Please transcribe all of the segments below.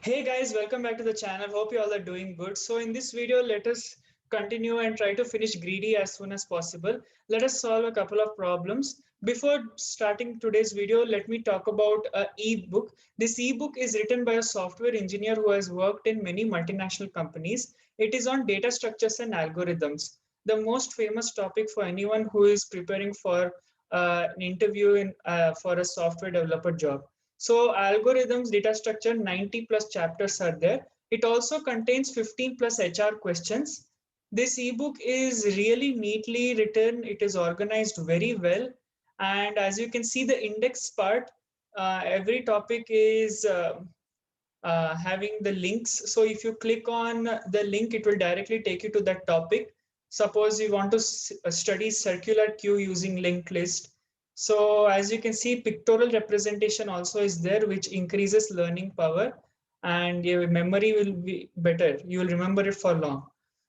Hey guys, welcome back to the channel. Hope you all are doing good. So in this video, let us continue and try to finish greedy as soon as possible. Let us solve a couple of problems. Before starting today's video, let me talk about a ebook. This ebook is written by a software engineer who has worked in many multinational companies. It is on data structures and algorithms, the most famous topic for anyone who is preparing for an interview for a software developer job. So algorithms, data structure, 90 plus chapters are there. It also contains 15 plus HR questions. This ebook is really neatly written. It is organized very well. And as you can see, the index part, every topic is having the links. So if you click on the link, it will directly take you to that topic. Suppose you want to study circular queue using linked list. So as you can see, pictorial representation also is there, which increases learning power and your memory will be better. You will remember it for long.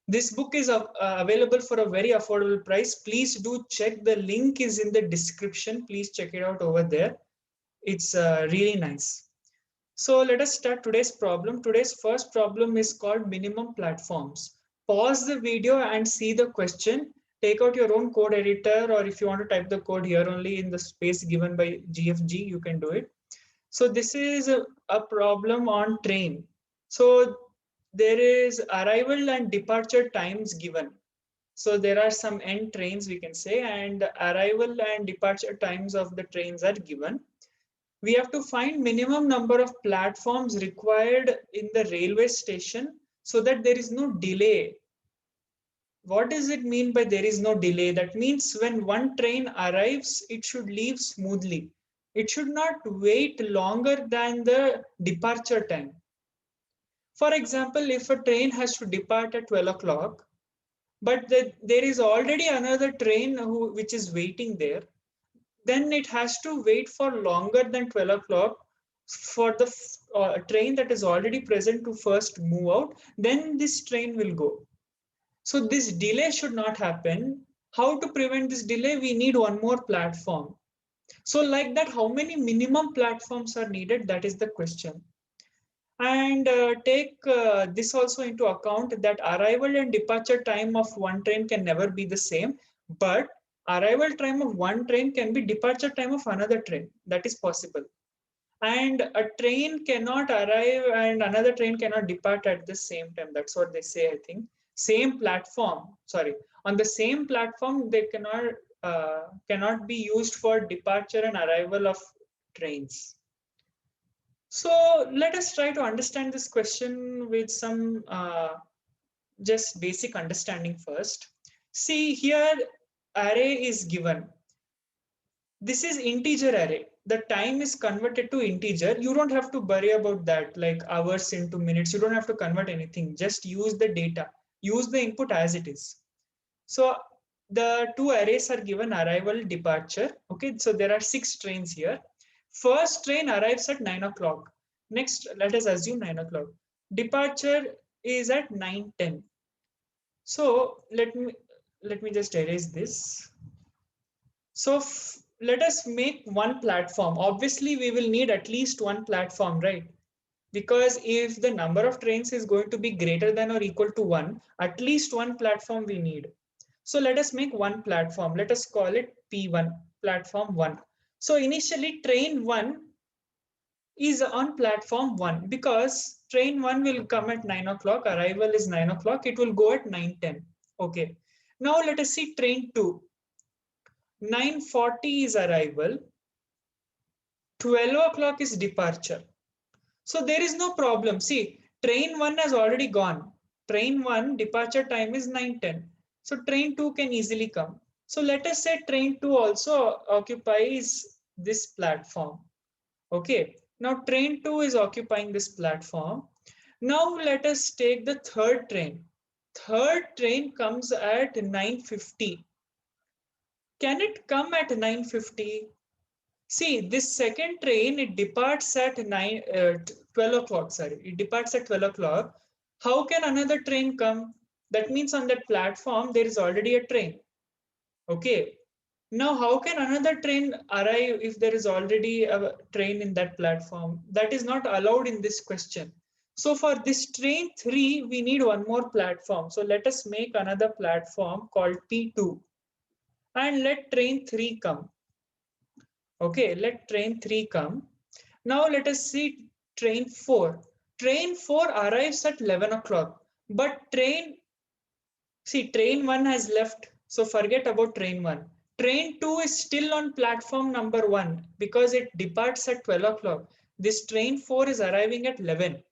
This book is available for a very affordable price. Please do check. The link is in the description. Please check it out over there. It's really nice. So let us start today's problem. Today's first problem is called minimum platforms. Pause the video and see the question. Take out your own code editor, or if you want to type the code here only in the space given by GFG, you can do it. So this is a problem on train. So there is arrival and departure times given. So there are some end trains, we can say, and arrival and departure times of the trains are given. We have to find minimum number of platforms required in the railway station so that there is no delay. What does it mean by there is no delay? That means when one train arrives, it should leave smoothly. It should not wait longer than the departure time. For example, if a train has to depart at 12 o'clock, but there is already another train which is waiting there, then it has to wait for longer than 12 o'clock for the train that is already present to first move out. Then this train will go. So this delay should not happen. How to prevent this delay? We need one more platform. So like that, how many minimum platforms are needed? That is the question. And take this also into account that arrival and departure time of one train can never be the same, but arrival time of one train can be departure time of another train. That is possible. And a train cannot arrive and another train cannot depart at the same time. That's what they say, I think. Same platform, sorry, on the same platform, they cannot be used for departure and arrival of trains. So let us try to understand this question with some just basic understanding first. See here, array is given. This is integer array. The time is converted to integer. You don't have to worry about that, like hours into minutes. You don't have to convert anything. Just use the data. Use the input as it is. So the two arrays are given, arrival, departure. Okay, so there are 6 trains here. First train arrives at 9 o'clock. Next, let us assume 9 o'clock. Departure is at 9:10. So let me just erase this. So let us make one platform. Obviously, we will need at least one platform, right? Because if the number of trains is going to be greater than or equal to 1, at least one platform we need. So let us make one platform. Let us call it P1, platform 1. So initially train 1 is on platform 1 because train 1 will come at 9 o'clock, arrival is 9 o'clock, it will go at 9:10. Okay. Now let us see train 2. 9:40 is arrival, 12 o'clock is departure. So there is no problem. See, train 1 has already gone. Train 1 departure time is 9:10. So train 2 can easily come. So let us say train 2 also occupies this platform. Okay. Now train 2 is occupying this platform. Now let us take the third train. Third train comes at 9:50. Can it come at 9:50? See, this second train, it departs at 12 o'clock, sorry. It departs at 12 o'clock. How can another train come? That means on that platform, there is already a train. Okay. Now, how can another train arrive if there is already a train in that platform? That is not allowed in this question. So for this train 3, we need one more platform. So let us make another platform called P2 and let train 3 come. Okay, let train 3 come. Now let us see train 4. Train 4 arrives at 11 o'clock, but train 1 has left. So forget about train 1. Train 2 is still on platform number 1 because it departs at 12 o'clock. This train 4 is arriving at 11.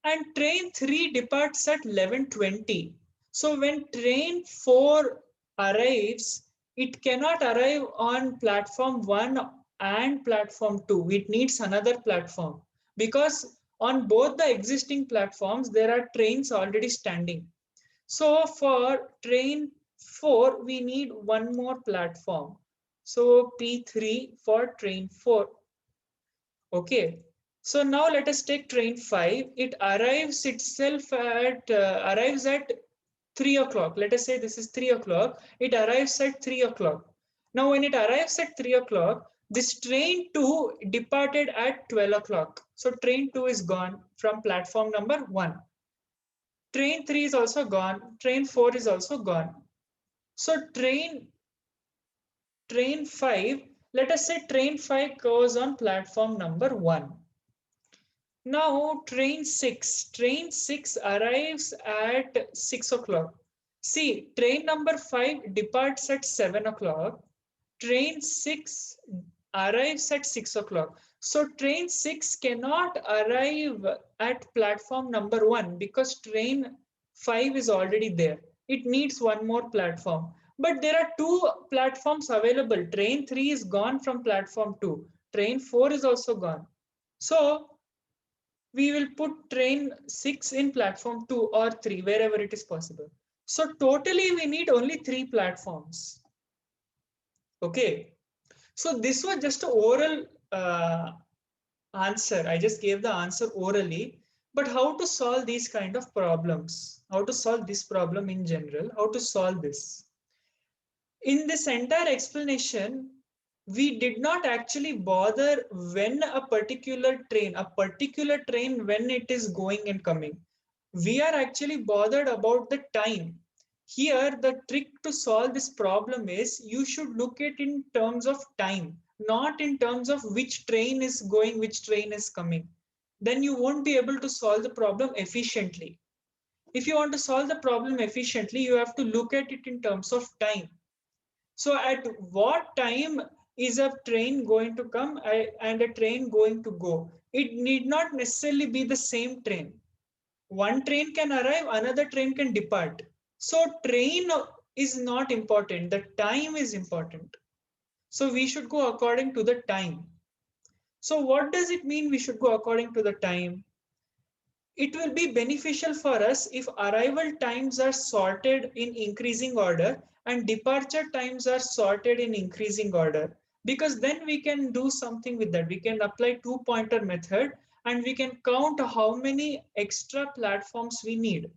And train 3 departs at 11:20. So when train 4 arrives, it cannot arrive on platform 1 and platform 2. It needs another platform because on both the existing platforms, there are trains already standing. So for train 4, we need one more platform. So P3 for train 4. Okay. So now let us take train 5. It arrives at 3 o'clock. Let us say this is 3 o'clock. It arrives at 3 o'clock. Now when it arrives at 3 o'clock, this train 2 departed at 12 o'clock. So train 2 is gone from platform number 1. Train 3 is also gone. Train 4 is also gone. So train 5, let us say train 5 goes on platform number 1. Now train 6 arrives at 6 o'clock. See, train number 5 departs at 7 o'clock. Train 6 arrives at 6 o'clock. So train 6 cannot arrive at platform number 1 because train 5 is already there. It needs one more platform. But there are two platforms available. Train 3 is gone from platform 2. Train 4 is also gone. So we will put train 6 in platform 2 or 3, wherever it is possible. So totally we need only 3 platforms. Okay. So this was just an oral answer. I just gave the answer orally. But how to solve these kind of problems? How to solve this problem in general? How to solve this? In this entire explanation, we did not actually bother when a particular train, when it is going and coming. We are actually bothered about the time. Here, the trick to solve this problem is you should look at it in terms of time, not in terms of which train is going, which train is coming. Then you won't be able to solve the problem efficiently. If you want to solve the problem efficiently, you have to look at it in terms of time. So at what time is a train going to come and a train going to go? It need not necessarily be the same train. One train can arrive, another train can depart. So train is not important. The time is important. So we should go according to the time. So what does it mean we should go according to the time? It will be beneficial for us if arrival times are sorted in increasing order and departure times are sorted in increasing order, because then we can do something with that. We can apply two-pointer method and we can count how many extra platforms we need.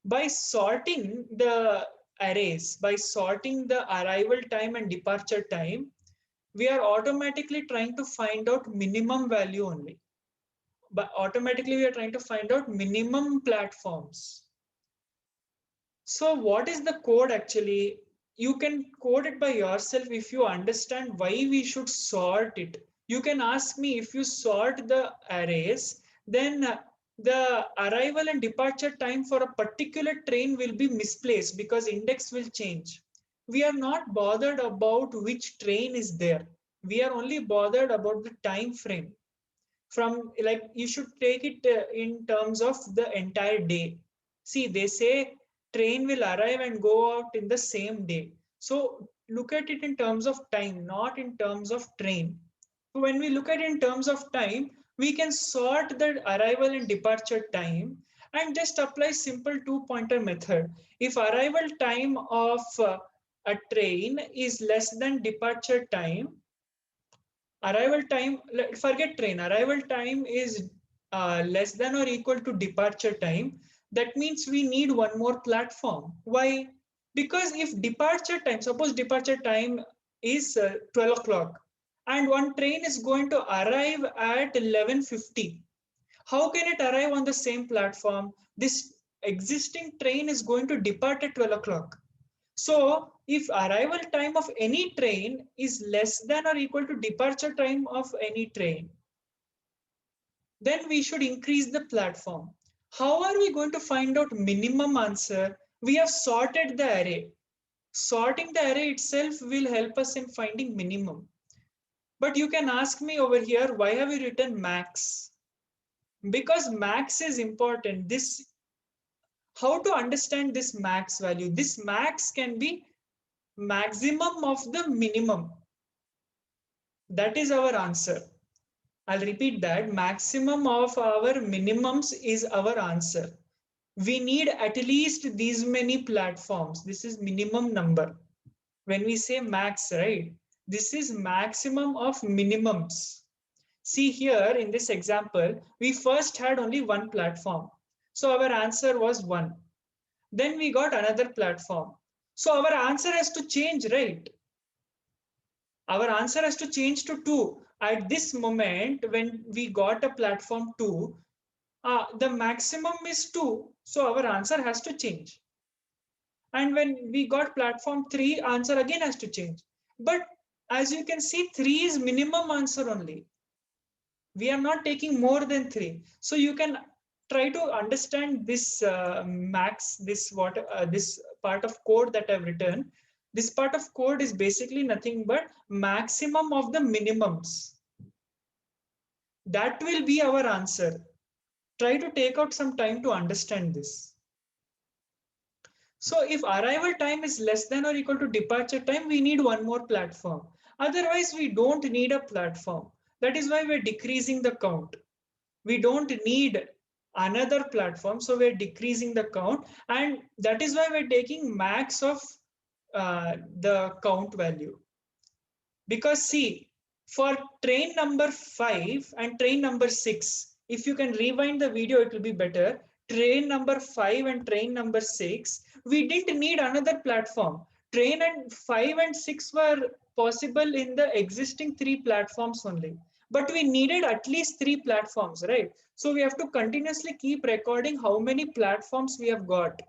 By sorting the arrays, by sorting the arrival time and departure time, we are automatically trying to find out minimum value only. But automatically we are trying to find out minimum platforms. So what is the code actually? You can code it by yourself if you understand why we should sort it. You can ask me, if you sort the arrays, then the arrival and departure time for a particular train will be misplaced because index will change. We are not bothered about which train is there. We are only bothered about the time frame. From, like, you should take it in terms of the entire day. See, they say train will arrive and go out in the same day. So look at it in terms of time, not in terms of train. So when we look at it in terms of time, we can sort the arrival and departure time and just apply simple two-pointer method. If arrival time of a train is less than departure time, arrival time, forget train, arrival time is less than or equal to departure time, that means we need one more platform. Why? Because if departure time, suppose departure time is 12 o'clock and one train is going to arrive at 11:50, how can it arrive on the same platform? This existing train is going to depart at 12 o'clock. So if arrival time of any train is less than or equal to departure time of any train, then we should increase the platform. How are we going to find out minimum answer? We have sorted the array. Sorting the array itself will help us in finding minimum. But you can ask me over here, why have you written max? Because max is important. This, how to understand this max value? This max can be maximum of the minimum. That is our answer. I'll repeat that. Maximum of our minimums is our answer. We need at least these many platforms. This is minimum number. When we say max, right? This is maximum of minimums. See here in this example, we first had only one platform. So our answer was 1. Then we got another platform. So our answer has to change, right? Our answer has to change to 2. At this moment, when we got a platform 2, the maximum is 2. So our answer has to change. And when we got platform 3, answer again has to change. But as you can see, 3 is minimum answer only. We are not taking more than 3. So you can try to understand this max, this part of code that I've written. This part of code is basically nothing but maximum of the minimums. That will be our answer. Try to take out some time to understand this. So if arrival time is less than or equal to departure time, we need one more platform. Otherwise, we don't need a platform. That is why we're decreasing the count. We don't need another platform, so we're decreasing the count. And that is why we're taking max of the count value. Because see, for train number 5 and train number 6, if you can rewind the video, it will be better. Train number 5 and train number 6, we didn't need another platform. Train and 5 and 6 were possible in the existing 3 platforms only. But we needed at least 3 platforms, right? So we have to continuously keep recording how many platforms we have got.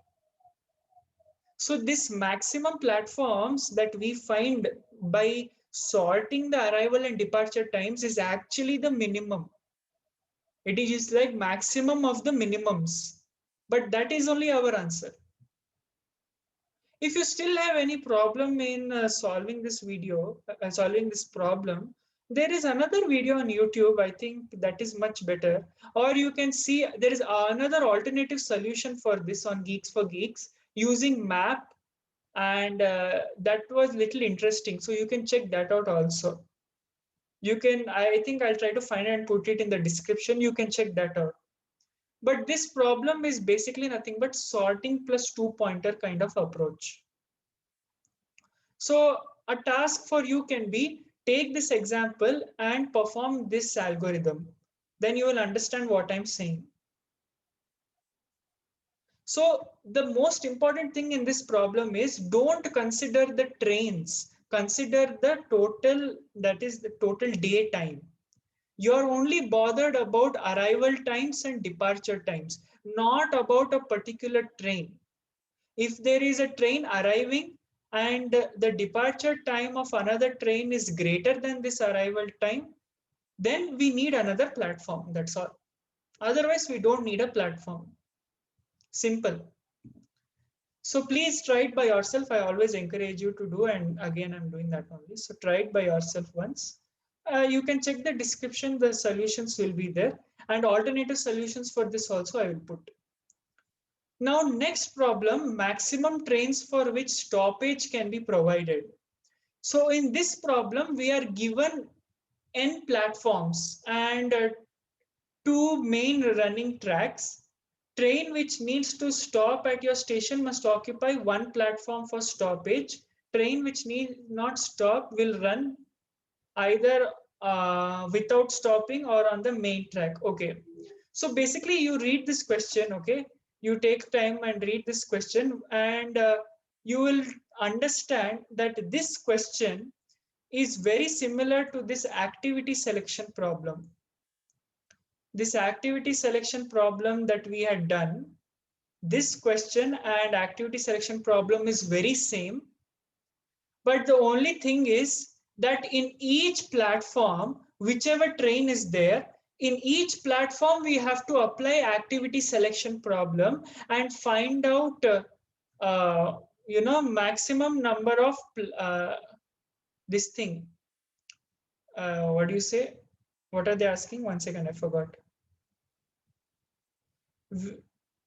So this maximum platforms that we find by sorting the arrival and departure times is actually the minimum. It is like maximum of the minimums, but that is only our answer. If you still have any problem in solving this problem, there is another video on YouTube. I think that is much better. Or you can see there is another alternative solution for this on Geeks for Geeks using map, and that was little interesting. So you can check that out also. You can, I think I'll try to find it and put it in the description. You can check that out. But this problem is basically nothing but sorting plus 2-pointer kind of approach. So a task for you can be take this example and perform this algorithm. Then you will understand what I'm saying. So the most important thing in this problem is don't consider the trains, consider the total, that is the total day time. You're only bothered about arrival times and departure times, not about a particular train. If there is a train arriving and the departure time of another train is greater than this arrival time, then we need another platform, that's all. Otherwise, we don't need a platform. Simple. So please try it by yourself. I always encourage you to do, and again, I'm doing that only. So try it by yourself once. You can check the description, the solutions will be there, and alternative solutions for this also I will put. Now, next problem, maximum trains for which stoppage can be provided. So in this problem, we are given n platforms and 2 main running tracks. Train which needs to stop at your station must occupy 1 platform for stoppage. Train which need not stop will run either without stopping or on the main track. Okay. So basically you read this question, okay? You take time and read this question, and you will understand that this question is very similar to this activity selection problem. This activity selection problem that we had done, this question and activity selection problem is very same. But the only thing is that in each platform, whichever train is there, in each platform, we have to apply activity selection problem and find out, maximum number of this thing. What do you say? What are they asking? 1 second, I forgot.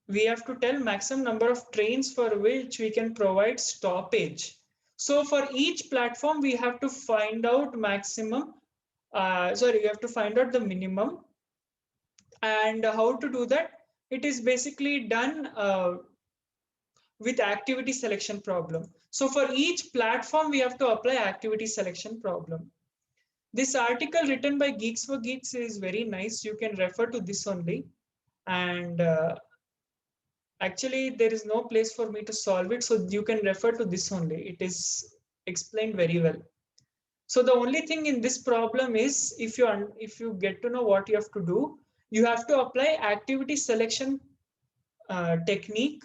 We have to tell maximum number of trains for which we can provide stoppage. So for each platform, we have to find out maximum, we have to find out the minimum. And how to do that? It is basically done with activity selection problem. So for each platform, we have to apply activity selection problem. This article written by Geeks for Geeks is very nice. You can refer to this only. And actually, there is no place for me to solve it. So you can refer to this only. It is explained very well. So the only thing in this problem is if you get to know what you have to do, you have to apply activity selection technique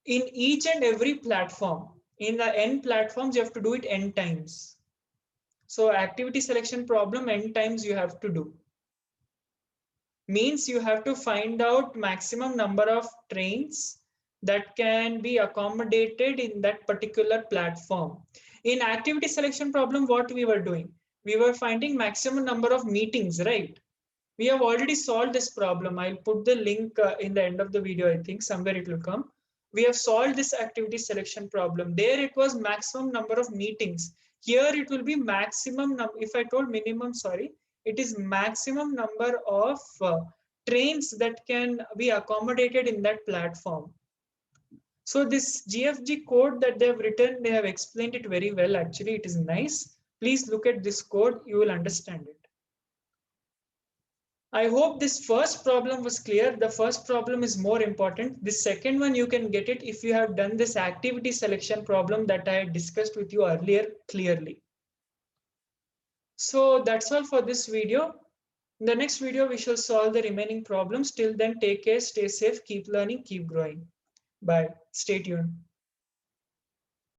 in each and every platform. In the n platforms, you have to do it n times. So activity selection problem n times you have to do. Means you have to find out maximum number of trains that can be accommodated in that particular platform. In activity selection problem, what we were doing? We were finding maximum number of meetings, right? We have already solved this problem. I'll put the link in the end of the video, I think somewhere it will come. We have solved this activity selection problem. There it was maximum number of meetings. Here it will be maximum, if I told minimum, sorry, it is maximum number of trains that can be accommodated in that platform. So this GFG code that they have written, they have explained it very well. Actually, it is nice. Please look at this code. You will understand it. I hope this first problem was clear. The first problem is more important. The second one, you can get it if you have done this activity selection problem that I had discussed with you earlier clearly. So that's all for this video. In the next video, we shall solve the remaining problems. Till then, take care, stay safe, keep learning, keep growing. Bye. Stay tuned.